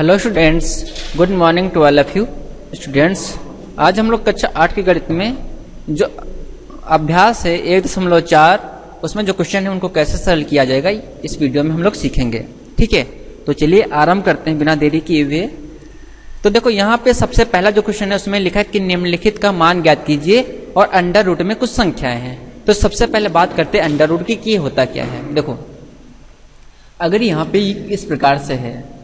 Hello students, good morning to all of you students. आज हम लोग कक्षा 8 की गणित में जो अभ्यास है 1.4 उसमें जो क्वेश्चन है उनको कैसे सरल किया जाएगा इस वीडियो में हम लोग सीखेंगे। ठीक है, तो चलिए आरंभ करते हैं बिना देरी किए हुए। तो देखो यहाँ पे सबसे पहला जो क्वेश्चन है उसमें लिखा है कि निम्नलिखित का मान ज्ञात कीजिए और अंडर रूट में कुछ संख्याएं हैं। तो सबसे पहले बात करते हैं अंडर रूट की कि होता क्या है। देखो अगर यहाँ पे इस प्रकार से है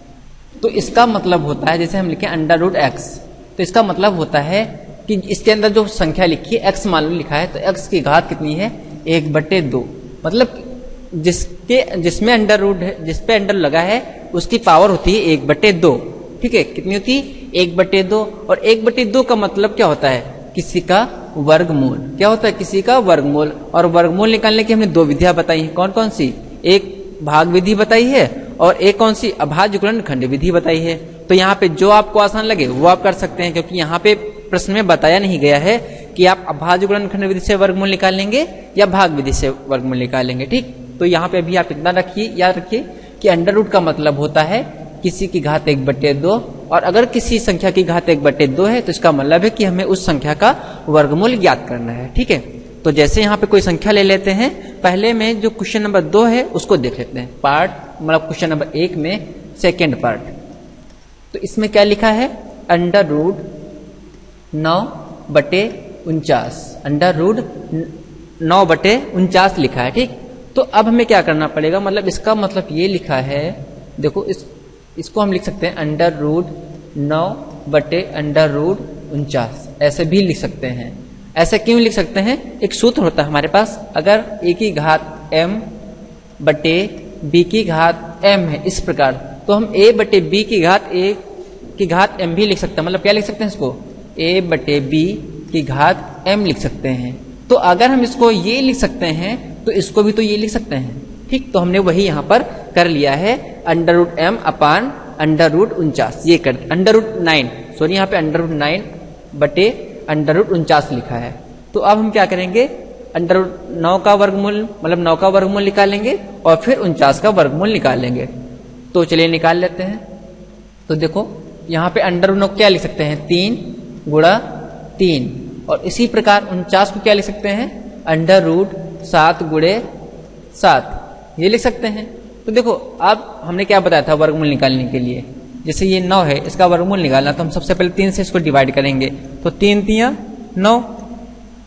तो इसका मतलब होता है, जैसे हम लिखे अंडर रूट एक्स, तो इसका मतलब होता है कि इसके अंदर जो संख्या लिखी है एक्स मान लो लिखा है, तो एक्स की घात कितनी है 1/2। मतलब जिसमें अंडर रूट है, जिसपे अंडर लगा है उसकी पावर होती है 1/2। ठीक है, कितनी होती है 1/2। और 1/2 का मतलब क्या होता है, किसी का वर्गमूल। क्या होता है, किसी का वर्गमूल। और वर्गमूल निकालने की हमने दो विधियां बताई हैं। कौन कौन सी, एक भाग विधि बताई है और एक कौन सी, अभाज्य गुणनखंड विधि बताई है। तो यहाँ पे जो आपको आसान लगे वो आप कर सकते हैं, क्योंकि यहाँ पे प्रश्न में बताया नहीं गया है कि आप अभाज्य गुणनखंड विधि से वर्गमूल निकालेंगे या भाग विधि से वर्गमूल निकालेंगे। ठीक, तो यहाँ पे भी आप इतना रखिए, याद रखिए कि अंडर रूट का मतलब होता है किसी की घात 1/2। और अगर किसी संख्या की घात 1/2 है तो इसका मतलब है कि हमें उस संख्या का वर्गमूल ज्ञात करना है। ठीक है, तो जैसे यहाँ पे कोई संख्या ले लेते हैं, पहले में जो क्वेश्चन नंबर 2 है उसको देख लेते हैं। पार्ट मतलब क्वेश्चन नंबर 1 में सेकेंड पार्ट। तो इसमें क्या लिखा है, अंडर रूट 9/49, अंडर रूट 9/49 लिखा है। ठीक, तो अब हमें क्या करना पड़ेगा, मतलब इसका मतलब ये लिखा है, देखो इसको हम लिख सकते हैं अंडर रूट 9/49, ऐसे भी लिख सकते हैं। ऐसे क्यों लिख सकते हैं, एक सूत्र होता है हमारे पास, अगर a की घात m बटे b की घात m है इस प्रकार, तो हम a बटे b की घात m भी लिख सकते हैं। मतलब क्या लिख सकते हैं इसको, a बटे b की घात m लिख सकते हैं। तो अगर हम इसको ये लिख सकते हैं तो इसको भी तो ये लिख सकते हैं। ठीक, तो हमने वही यहाँ पर कर लिया है, under root m upon under root 49, ये कर अंडर रूट 9, सॉरी यहाँ पे अंडर रूट 9 बटे अंडर रूट 49 लिखा है। तो अब हम क्या करेंगे, अंडर रूट 9 का वर्गमूल मतलब 9 का वर्गमूल निकालेंगे और फिर 49 का वर्गमूल निकालेंगे। तो चलिए निकाल लेते हैं। तो देखो यहाँ पे अंडर रूट 9 क्या लिख सकते हैं, 3 गुणा 3। और इसी प्रकार 49 को क्या लिख सकते हैं, अंडर रूट 7 गुणे 7, ये लिख सकते हैं। तो देखो अब हमने क्या बताया था वर्गमूल निकालने के लिए, जैसे ये 9 है इसका वर्गमूल निकालना, तो हम सबसे पहले 3 से इसको डिवाइड करेंगे। तो 3 3 9,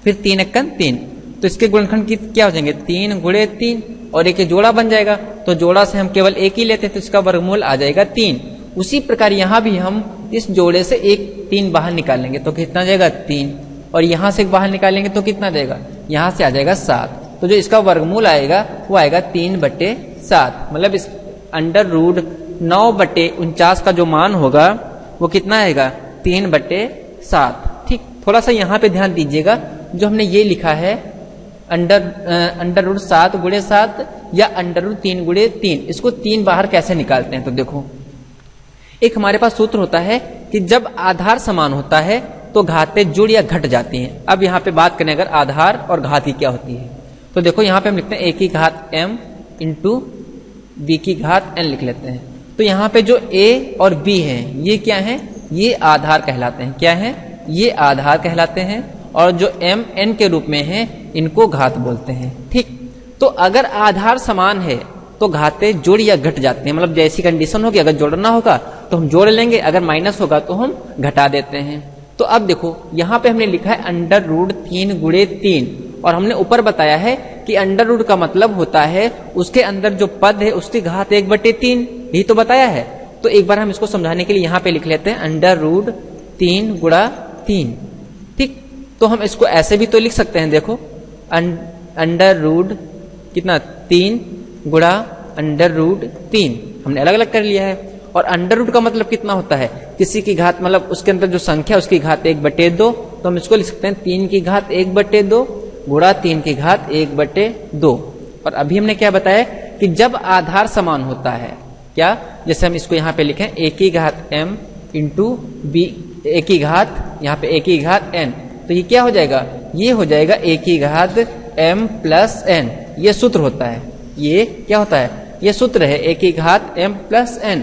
फिर 3 1 3, तो इसके गुणनखंड की क्या हो जाएंगे 3 गुणे 3, और एक जोड़ा बन जाएगा। तो जोड़ा से हम केवल एक ही लेते हैं तो इसका वर्गमूल आ जाएगा 3। उसी प्रकार यहाँ भी हम इस जोड़े से एक 3 बाहर निकालेंगे तो कितना जाएगा 3, और यहाँ से बाहर निकालेंगे तो कितना जाएगा, यहाँ से आ जाएगा 7। तो जो इसका वर्गमूल आएगा वो आएगा 3/7। मतलब इस अंडर रूट 9/49 का जो मान होगा वो कितना आएगा 3/7। ठीक, थोड़ा सा यहाँ पे ध्यान दीजिएगा, जो हमने ये लिखा है अंडर रूट 7 गुणे 7 या अंडर रूट 3 गुणे 3, इसको 3 बाहर कैसे निकालते हैं। तो देखो एक हमारे पास सूत्र होता है कि जब आधार समान होता है तो घातें जुड़ या घट जाती हैं। अब यहाँ पे बात करें अगर आधार और घात की क्या होती है, तो देखो यहाँ पे हम लिखते हैं a की घात m इंटू b की घात n लिख लेते हैं। तो यहाँ पे जो a और b है ये क्या है, ये आधार कहलाते हैं। क्या है, ये आधार कहलाते हैं, और जो m n के रूप में है इनको घात बोलते हैं। ठीक, तो अगर आधार समान है तो घातें जोड़ या घट जाते हैं। मतलब जैसी कंडीशन होगी, अगर जोड़ना होगा तो हम जोड़ लेंगे, अगर माइनस होगा तो हम घटा देते हैं। तो अब देखो यहाँ पे हमने लिखा है अंडर रूट 3 गुणे 3, और हमने ऊपर बताया है कि अंडर रूट का मतलब होता है उसके अंदर जो पद है उसकी घात 1/3, यही तो बताया है। तो एक बार हम इसको समझाने के लिए यहाँ पे लिख लेते हैं अंडर रूट 3 गुणा 3। ठीक, तो हम इसको ऐसे भी तो लिख सकते हैं, देखो अंडर रूट कितना 3 गुणा अंडर रूट 3, हमने अलग अलग कर लिया है। और अंडर रूट का मतलब कितना होता है, किसी की घात मतलब उसके अंदर जो संख्या उसकी घात 1/2, तो हम इसको लिख सकते हैं 3 की घात 1/2 गुणा 3 की घात 1/2। और अभी हमने क्या बताया कि जब आधार समान होता है, क्या, जैसे हम इसको यहाँ पे लिखें a की घात m इंटू b a की घात, यहाँ पे a की घात n, तो ये क्या हो जाएगा, ये हो जाएगा a की घात m प्लस n। ये सूत्र होता है, ये क्या होता है, ये सूत्र है a की घात m प्लस n।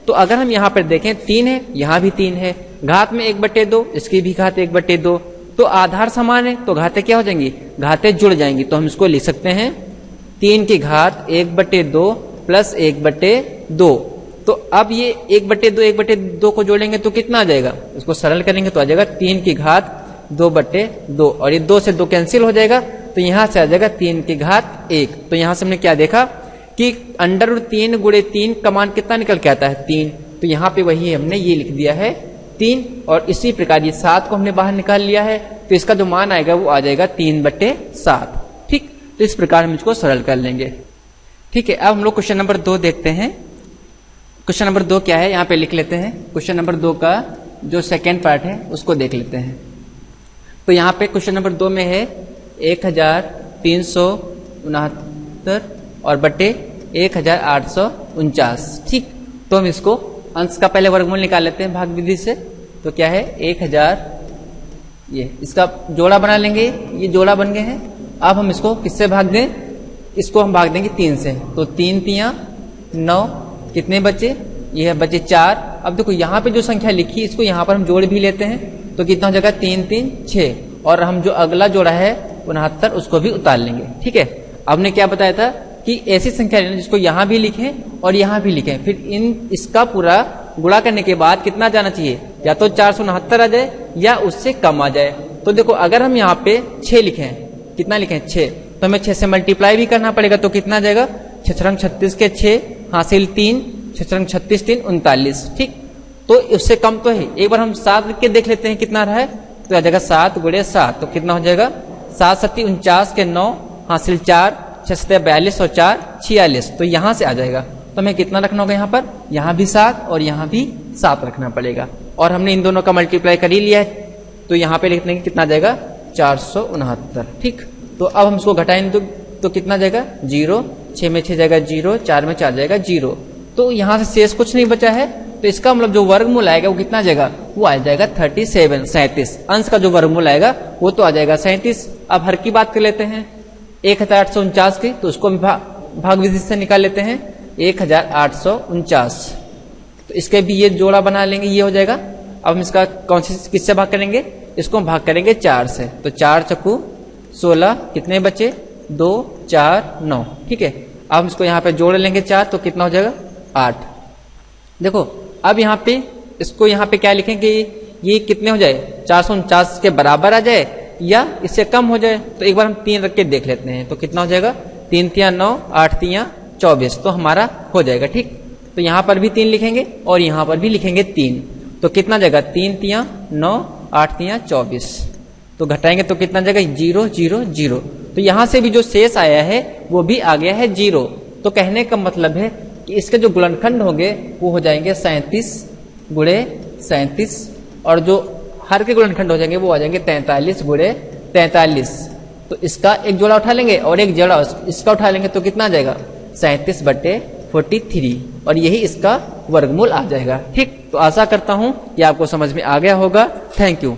तो अगर हम यहाँ पर देखें 3 है, यहाँ भी 3 है, घात में 1/2, इसकी भी घात 1/2, तो आधार समान है तो घातें क्या हो जाएंगी, घातें जुड़ जाएंगी। तो हम इसको लिख सकते हैं 3 की घात 1/2 प्लस 1/2। तो अब ये 1/2 को जोड़ेंगे तो कितना आ जाएगा, इसको सरल करेंगे तो आ जाएगा 3 की घात 2/2, और ये 2 से 2 कैंसिल हो जाएगा, तो यहां से आ जाएगा 3 की घात 1। तो यहां से हमने क्या देखा कि √3 × 3 का मान कितना निकल के आता है, 3। तो यहाँ पे वही हमने ये लिख दिया है 3, और इसी प्रकार ये 7 को हमने बाहर निकाल लिया है, तो इसका जो मान आएगा वो आ जाएगा 3/7। ठीक, तो इस प्रकार हम इसको सरल कर लेंगे। ठीक है, अब हम लोग क्वेश्चन नंबर 2 देखते हैं। क्वेश्चन नंबर 2 क्या है, यहाँ पे लिख लेते हैं। क्वेश्चन नंबर 2 का जो सेकेंड पार्ट है उसको देख लेते हैं। तो यहाँ पे क्वेश्चन नंबर 2 में है 1369 और बटे 1849। ठीक, तो हम इसको अंश का पहले वर्गमूल निकाल लेते हैं भाग विधि से। तो क्या है 1000, ये इसका जोड़ा बना लेंगे, ये जोड़ा बन गए हैं। अब हम इसको किससे भाग दें, इसको हम भाग देंगे 3 से। तो 3 तियां 9, कितने बचे, ये बचे 4। अब देखो यहाँ पे जो संख्या लिखी इसको यहाँ पर हम जोड़ भी लेते हैं, तो कितना हो जाएगा 3 3 6, और हम जो अगला जोड़ा है 69 उसको भी उतार लेंगे। ठीक है, आपने क्या बताया था कि ऐसी संख्या लेना जिसको यहाँ भी लिखें और यहाँ भी लिखें, फिर इसका पूरा गुणा करने के बाद कितना जाना चाहिए, या तो 469 आ जाए या उससे कम आ जाए। तो देखो अगर हम यहाँ पे 6 लिखें, कितना लिखें 6, तो हमें 6 से मल्टीप्लाई भी करना पड़ेगा, तो कितना आ जाएगा 6 36 के 6 हासिल 3, 6 36 3 39। ठीक, तो उससे कम तो है। एक बार हम 7 लिख के देख लेते हैं कितना रहा है, तो आ जाएगा 7 × 7, तो कितना हो जाएगा 7 7 49 के 9 हासिल 4, 6 42 और 4 46। तो यहां से आ जाएगा। तो हमें कितना रखना होगा, यहाँ पर यहाँ भी 7 और यहाँ भी 7 रखना पड़ेगा, और हमने इन दोनों का मल्टीप्लाई कर ही लिया है, तो यहाँ पे लिखने के कितना जाएगा 469। ठीक, तो अब हम इसको घटाएंगे तो कितना जाएगा 0, 6 में 6 जाएगा 0, 4 में 4 जाएगा 0। तो यहाँ से शेष कुछ नहीं बचा है, तो इसका मतलब जो वर्गमूल आएगा वो कितना जाएगा, वो आ जाएगा 37। अंश का जो वर्गमूल आएगा वो तो आ जाएगा 37। अब हर की बात कर लेते हैं 1849 की, तो उसको भी भाग विधि से निकाल लेते हैं 1849। तो इसके भी ये जोड़ा बना लेंगे, ये हो जाएगा। अब हम इसका कौन सी किससे भाग करेंगे, इसको हम भाग करेंगे 4 से। तो 4 चक्कू 16, कितने बचे 2 4 9। ठीक है, अब हम इसको यहाँ पे जोड़ लेंगे 4, तो कितना हो जाएगा 8। देखो अब यहाँ पे इसको यहाँ पे क्या लिखेंगे, ये कितने हो जाए 449 के बराबर आ जाए या इससे कम हो जाए। तो एक बार हम 3 रख के देख लेते हैं, तो कितना हो जाएगा 3 तियां 9, 8 तियां 24, तो हमारा हो जाएगा। ठीक, तो यहाँ पर भी 3 लिखेंगे और यहाँ पर भी लिखेंगे 3, तो कितना जाएगा 3 तियां 9, 8 तियां 24। तो घटाएंगे तो कितना जाएगा 0 0 0। तो यहां से भी जो शेष आया है वो भी आ गया है 0। तो कहने का मतलब है कि इसके जो गुणनखंड होंगे वो हो जाएंगे 37 × 37, और जो हर के गुणनखंड हो जाएंगे वो आ जाएंगे 43 × 43। तो इसका एक जोड़ा उठा लेंगे और एक जोड़ा इसका उठा लेंगे, तो कितना आ जाएगा 37/43, और यही इसका वर्गमूल आ जाएगा। ठीक, तो आशा करता हूं कि आपको समझ में आ गया होगा। Thank you.